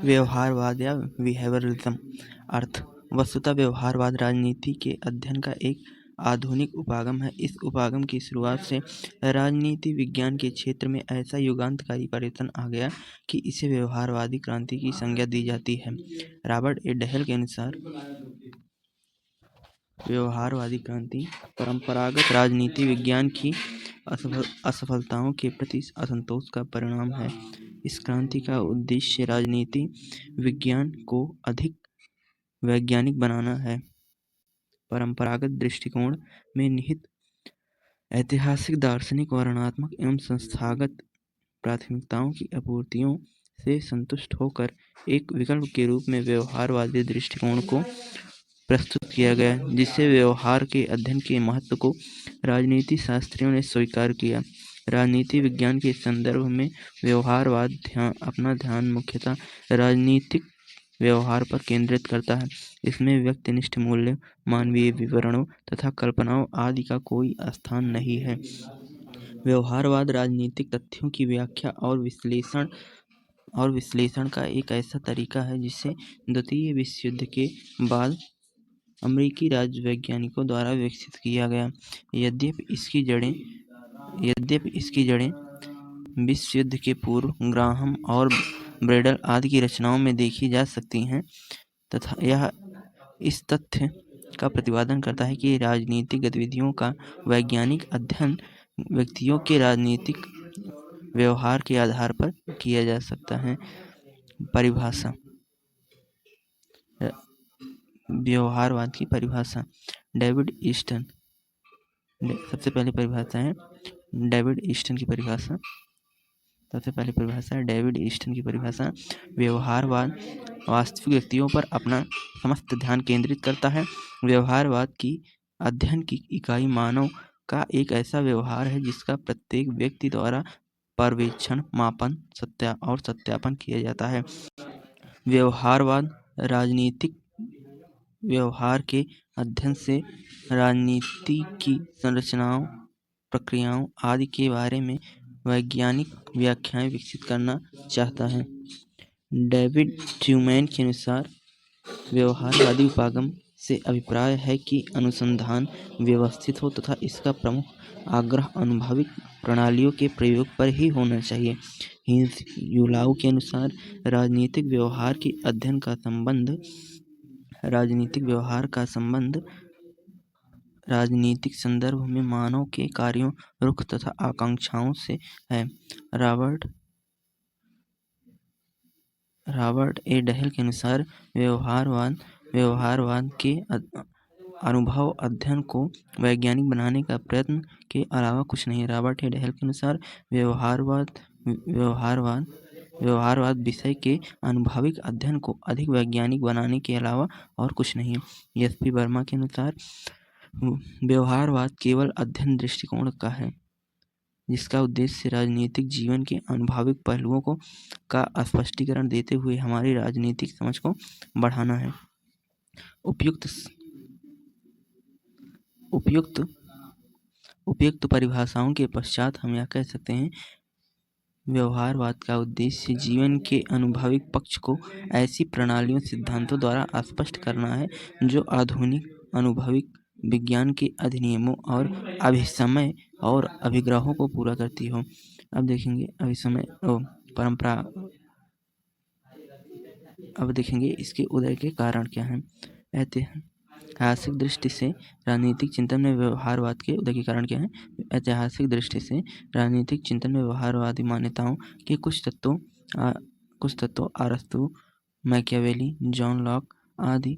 व्यवहारवाद या बिहेवियरलिज्म। अर्थ: वस्तुतः व्यवहारवाद राजनीति के अध्ययन का एक आधुनिक उपागम है। इस उपागम की शुरुआत से राजनीति विज्ञान के क्षेत्र में ऐसा युगांतकारी परिवर्तन आ गया कि इसे व्यवहारवादी क्रांति की संज्ञा दी जाती है। रॉबर्ट ए डहेल के अनुसार व्यवहारवादी क्रांति परंपरागत राजनीति विज्ञान की असफलताओं के प्रति असंतोष का परिणाम है। इस क्रांति का उद्देश्य राजनीति विज्ञान को अधिक वैज्ञानिक बनाना है। परंपरागत दृष्टिकोण में निहित ऐतिहासिक, दार्शनिक, वर्णनात्मक एवं संस्थागत प्राथमिकताओं की आपूर्तियों से संतुष्ट होकर एक विकल्प के रूप में व्यवहारवादी दृष्टिकोण को प्रस्तुत किया गया, जिससे व्यवहार के अध्ययन के महत्व को राजनीति शास्त्रियों ने स्वीकार किया। राजनीति विज्ञान के संदर्भ में व्यवहारवाद अपना ध्यान मुख्यतः राजनीतिक व्यवहार पर केंद्रित करता है। इसमें व्यक्तिनिष्ठ मूल्य, मानवीय विवरणों तथा कल्पनाओं आदि का कोई स्थान नहीं है। व्यवहारवाद राजनीतिक तथ्यों की व्याख्या और विश्लेषण का एक ऐसा तरीका है जिसे द्वितीय विश्व युद्ध के बाद अमेरिकी राजवैज्ञानिकों द्वारा विकसित किया गया। यद्यपि इसकी जड़ें विश्व युद्ध के पूर्व ग्राहम और ब्रेडल आदि की रचनाओं में देखी जा सकती हैं, तथा यह इस तथ्य का प्रतिपादन करता है कि राजनीतिक गतिविधियों का वैज्ञानिक अध्ययन व्यक्तियों के राजनीतिक व्यवहार के आधार पर किया जा सकता है। परिभाषा: व्यवहारवाद की परिभाषा। David Easton. सबसे पहली परिभाषा है डेविड ईस्टन की परिभाषा। व्यवहारवाद वास्तविक व्यक्तियों पर अपना समस्त ध्यान केंद्रित करता है। व्यवहारवाद की अध्ययन की इकाई मानव का एक ऐसा व्यवहार है जिसका प्रत्येक व्यक्ति द्वारा पर्यवेक्षण, मापन और सत्यापन किया जाता है। व्यवहारवाद राजनीतिक व्यवहार के अध्ययन से राजनीति की संरचनाओं, प्रक्रियाओं आदि के बारे में वैज्ञानिक व्याख्याएं विकसित करना चाहता है। डेविड ट्यूमैन के अनुसार व्यवहारवादी उपागम से अभिप्राय है कि अनुसंधान व्यवस्थित हो तथा इसका प्रमुख आग्रह अनुभविक प्रणालियों के प्रयोग पर ही होना चाहिए। हिंस यूलाउ के अनुसार राजनीतिक व्यवहार के अध्ययन का संबंध राजनीतिक संदर्भ में मानव के कार्यों, रुख तथा आकांक्षाओं से है। रॉबर्ट ए डहेल के अनुसार व्यवहारवाद के अनुभव अध्ययन को वैज्ञानिक बनाने का प्रयत्न के अलावा कुछ नहीं। रॉबर्ट ए डहेल के अनुसार व्यवहारवाद विषय के अनुभविक अध्ययन को अधिक वैज्ञानिक बनाने के अलावा और कुछ नहीं। एस.पी. वर्मा के अनुसार व्यवहारवाद केवल अध्ययन दृष्टिकोण का है जिसका उद्देश्य राजनीतिक जीवन के अनुभविक पहलुओं का स्पष्टीकरण देते हुए हमारी राजनीतिक समझ को बढ़ाना है। उपयुक्त परिभाषाओं के पश्चात हम यह कह सकते हैं, व्यवहारवाद का उद्देश्य जीवन के अनुभविक पक्ष को ऐसी प्रणालियों, सिद्धांतों द्वारा स्पष्ट करना है जो आधुनिक अनुभविक विज्ञान के अधिनियमों और अभिसमय और अभिग्रहों को पूरा करती हो। अब देखेंगे इसके उदय के कारण क्या हैं। ऐतिहासिक दृष्टि से राजनीतिक चिंतन में व्यवहारवाद के उदय के कारण क्या है। ऐतिहासिक दृष्टि से राजनीतिक चिंतन में व्यवहारवादी मान्यताओं के कुछ तत्वों अरस्तु, मैकियावेली, जॉन लॉक आदि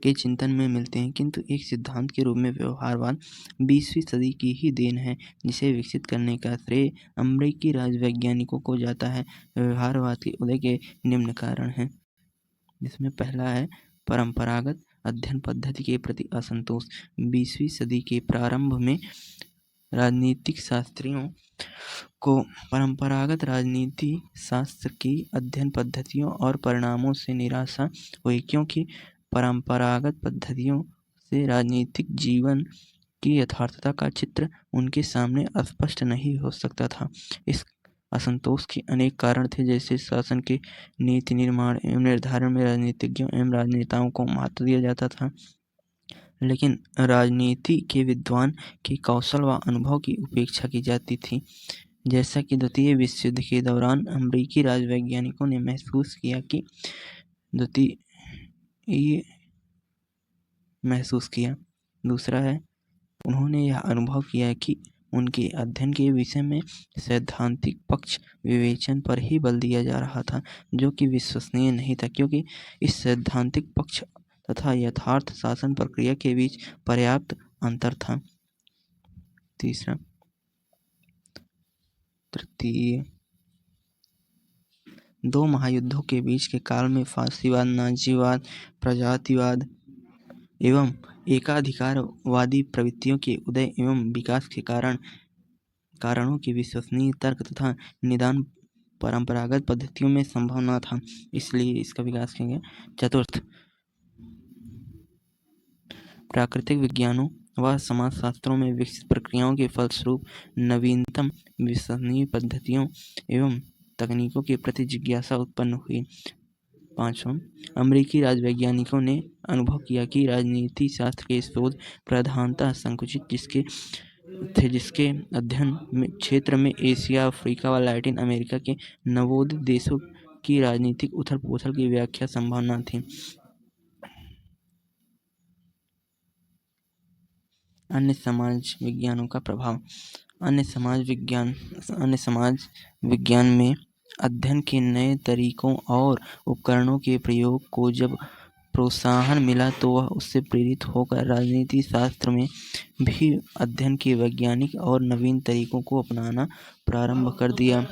के चिंतन में मिलते हैं, किंतु एक सिद्धांत के रूप में व्यवहारवाद 20वीं सदी की ही देन है, जिसे विकसित करने का श्रेय अमेरिकी राजवैज्ञानिकों को जाता है। व्यवहारवाद के उदय के निम्न कारण हैं, जिसमें पहला है परंपरागत अध्ययन पद्धति के प्रति असंतोष। 20वीं सदी के प्रारंभ में राजनीतिक शास्त्रियों को परंपरागत राजनीति शास्त्र की अध्ययन पद्धतियों और परिणामों से निराशा हुई, क्योंकि परंपरागत पद्धतियों से राजनीतिक जीवन की यथार्थता का चित्र उनके सामने स्पष्ट नहीं हो सकता था। इस असंतोष के अनेक कारण थे, जैसे शासन के नीति निर्माण एवं निर्धारण में राजनीतिज्ञों एवं राजनेताओं को महत्व दिया जाता था, लेकिन राजनीति के विद्वान के कौशल व अनुभव की उपेक्षा की जाती थी। जैसा कि द्वितीय विश्व युद्ध के दौरान अमेरिकी राजवैज्ञानिकों ने महसूस किया। दूसरा है, उन्होंने यह अनुभव किया कि उनके अध्ययन के विषय में सैद्धांतिक पक्ष विवेचन पर ही बल दिया जा रहा था, जो कि विश्वसनीय नहीं था, क्योंकि इस सैद्धांतिक पक्ष तथा यथार्थ शासन प्रक्रिया के बीच पर्याप्त अंतर था। तृतीय, दो महायुद्धों के बीच के काल में फासीवाद, नाजीवाद, प्रजातिवाद एवं एकाधिकारवादी प्रवृत्तियों के उदय एवं विकास के कारणों की विश्वसनीय तर्क तथा निदान परंपरागत पद्धतियों में संभव न था, इसलिए इसका विकास किया गया। चतुर्थ, प्राकृतिक विज्ञानों व समाजशास्त्रों में विकसित प्रक्रियाओं के फलस्वरूप नवीनतम विश्वसनीय पद्धतियों एवं तकनीकों के प्रति जिज्ञासा उत्पन्न हुई। पांचवां, अमेरिकी राजवैज्ञानिकों ने अनुभव किया कि राजनीति शास्त्र के शोध प्रधानतः संकुचित जिसके अध्ययन में क्षेत्र में एशिया, अफ्रीका व लैटिन अमेरिका के नवोदित देशों की राजनीतिक उथल पुथल की व्याख्या संभव न थी। अन्य समाज विज्ञानों का प्रभाव। अन्य समाज विज्ञान में अध्ययन के नए तरीकों और उपकरणों के प्रयोग को जब प्रोत्साहन मिला तो वह उससे प्रेरित होकर राजनीति शास्त्र में भी अध्ययन के वैज्ञानिक और नवीन तरीकों को अपनाना प्रारंभ कर दिया।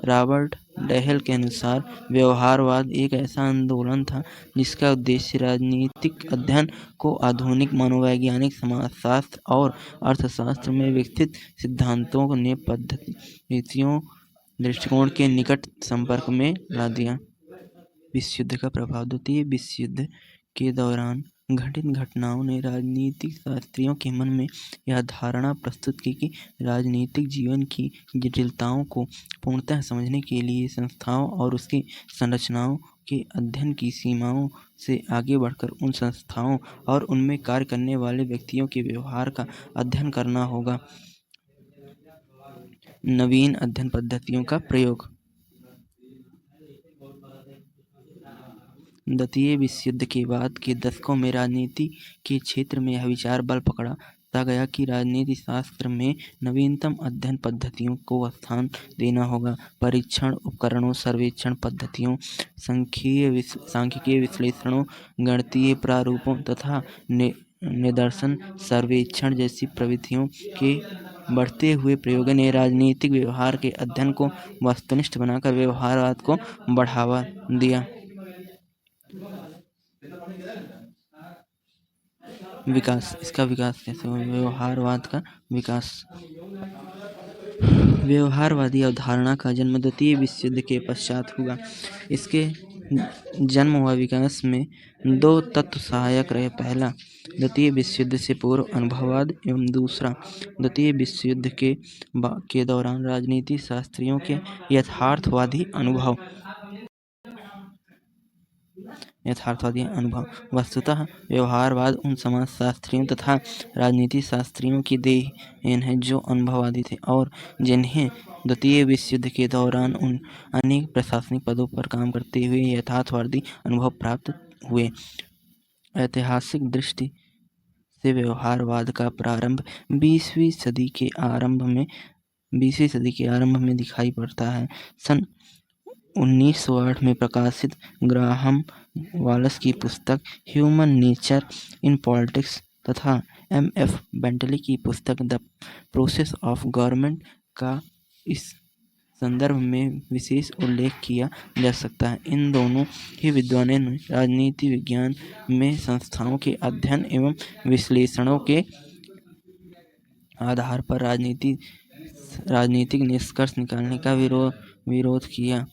रॉबर्ट डहेल के अनुसार व्यवहारवाद एक ऐसा आंदोलन था जिसका उद्देश्य राजनीतिक अध्ययन को आधुनिक मनोवैज्ञानिक, समाजशास्त्र और अर्थशास्त्र में विकसित सिद्धांतों ने पद्धतियों दृष्टिकोण के निकट संपर्क में ला दिया। विश्व युद्ध का प्रभाव। द्वितीय विश्व युद्ध के दौरान घटित घटनाओं ने राजनीतिक शास्त्रियों के मन में यह धारणा प्रस्तुत की कि राजनीतिक जीवन की जटिलताओं को पूर्णतः समझने के लिए संस्थाओं और उसकी संरचनाओं के अध्ययन की सीमाओं से आगे बढ़कर उन संस्थाओं और उनमें कार्य करने वाले व्यक्तियों के व्यवहार का अध्ययन करना होगा। नवीन अध्ययन पद्धतियों का प्रयोग। द्वितीय विश्व युद्ध के बाद के दशकों में राजनीति के क्षेत्र में यह विचार बल पकड़ता गया कि राजनीति शास्त्र में नवीनतम अध्ययन पद्धतियों को स्थान देना होगा। परीक्षण उपकरणों, सर्वेक्षण पद्धतियों, सांख्यिकीय विश्लेषणों, गणितीय प्रारूपों तथा निदर्शन सर्वेक्षण जैसी प्रविधियों के बढ़ते हुए प्रयोग ने राजनीतिक व्यवहार के अध्ययन को वस्तुनिष्ठ बनाकर व्यवहारवाद को बढ़ावा दिया। विकास। इसका विकास कैसे हुआ? व्यवहारवाद का विकास। व्यवहारवादी अवधारणा का जन्म द्वितीय विश्व युद्ध के पश्चात हुआ। इसके जन्म व विकास में दो तत्व सहायक रहे। पहला, द्वितीय विश्व युद्ध से पूर्व अनुभववाद एवं दूसरा, द्वितीय विश्व युद्ध के दौरान राजनीति शास्त्रियों के यथार्थवादी अनुभव। वस्तुतः व्यवहारवाद उन समाजशास्त्रियों तथा राजनीति शास्त्रियों की देन है जो अनुभववादी थे और जिन्हें द्वितीय विश्व युद्ध के दौरान उन अनेक प्रशासनिक पदों पर काम करते हुए यथार्थवादी अनुभव प्राप्त हुए। ऐतिहासिक दृष्टि से व्यवहारवाद का प्रारंभ 20वीं सदी के आरंभ में दिखाई पड़ता है। सन 1908 में प्रकाशित ग्राहम वालस की पुस्तक ह्यूमन नेचर इन पॉलिटिक्स तथा M.F. बेंटली की पुस्तक द प्रोसेस ऑफ गवर्नमेंट का इस संदर्भ में विशेष उल्लेख किया जा सकता है। इन दोनों ही विद्वानों ने राजनीति विज्ञान में संस्थाओं के अध्ययन एवं विश्लेषणों के आधार पर राजनीतिक निष्कर्ष निकालने का विरोध किया।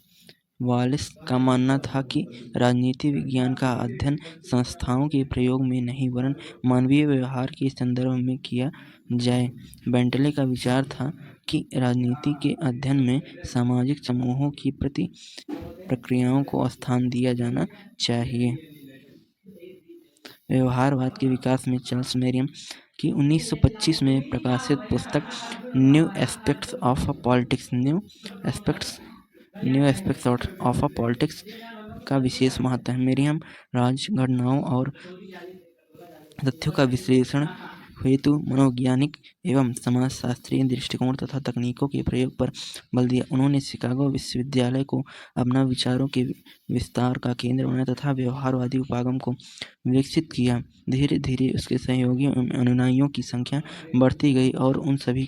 वालिस का मानना था कि राजनीति विज्ञान का अध्ययन संस्थाओं के प्रयोग में नहीं वरन मानवीय व्यवहार के संदर्भ में किया जाए। बेंटले का विचार था कि राजनीति के अध्ययन में सामाजिक समूहों की प्रक्रियाओं को स्थान दिया जाना चाहिए। व्यवहारवाद के विकास में चार्ल्स मेरियम की 1925 में प्रकाशित पुस्तक new aspects of politics of politics का विशेष महत्व है। मेरियम राजघटनाओं और तथ्यों का विश्लेषण हेतु मनोवैज्ञानिक एवं समाजशास्त्रीय दृष्टिकोण तथा तकनीकों के प्रयोग पर बल दिया। उन्होंने शिकागो विश्वविद्यालय को अपना विचारों के विस्तार का केंद्र बनाया तथा व्यवहारवादी उपागम को विकसित किया। धीरे धीरे उसके सहयोगियों एवं अनुयायियों की संख्या बढ़ती गई और उन सभी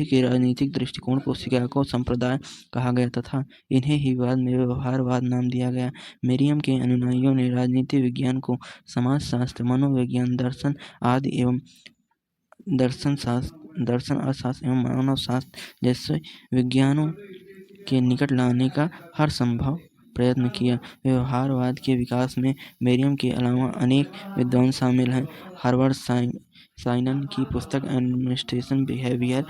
के राजनीतिक दृष्टिकोण को शिकागो संप्रदाय कहा गया तथा इन्हें ही बाद में व्यवहारवाद नाम दिया गया। मेरियम के अनुयायियों ने राजनीति विज्ञान को समाजशास्त्र, मनोविज्ञान, दर्शन आदि एवं दर्शन, अर्थशास्त्र एवं मानवशास्त्र जैसे विज्ञानों के निकट लाने का हर संभव प्रयत्न किया। व्यवहारवाद के विकास में मेरियम के अलावा अनेक विद्वान शामिल हैं। हार्वर्ड साइमन की पुस्तक एडमिनिस्ट्रेशन बिहेवियर,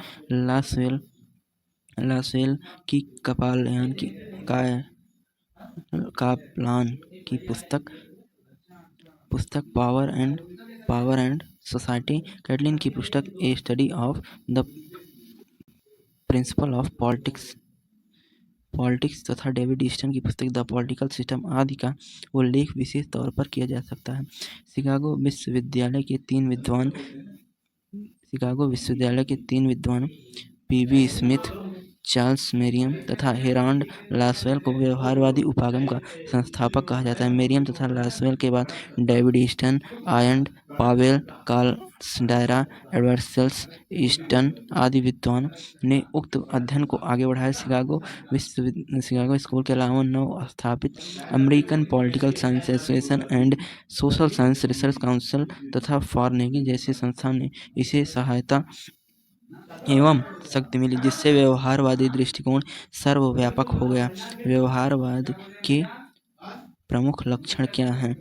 लासवेल की कापलान की पुस्तक पावर एंड सोसाइटी, कैटलिन की पुस्तक a study of the principle of politics तथा डेविड ईस्टन की पुस्तक द पॉलिटिकल सिस्टम आदि का उल्लेख विशेष तौर पर किया जा सकता है। शिकागो विश्वविद्यालय के तीन विद्वान पी.बी. स्मिथ, चार्ल्स मेरियम तथा हेराल्ड लासवेल को व्यवहारवादी उपागम का संस्थापक कहा जाता है। मेरियम तथा लासवेल के बाद डेविड ईस्टन, आयर्न पावेल, कार्ल डायरा, एडवर्ड सेल्स ईस्टन आदि विद्वान ने उक्त अध्ययन को आगे बढ़ाया। शिकागो स्कूल के अलावा नव स्थापित American political science association and social science research council तथा कार्नेगी जैसे संस्थान ने इसे सहायता एवं शक्ति मिली, जिससे व्यवहारवादी दृष्टिकोण सर्वव्यापक हो गया। व्यवहारवाद के प्रमुख लक्षण क्या हैं?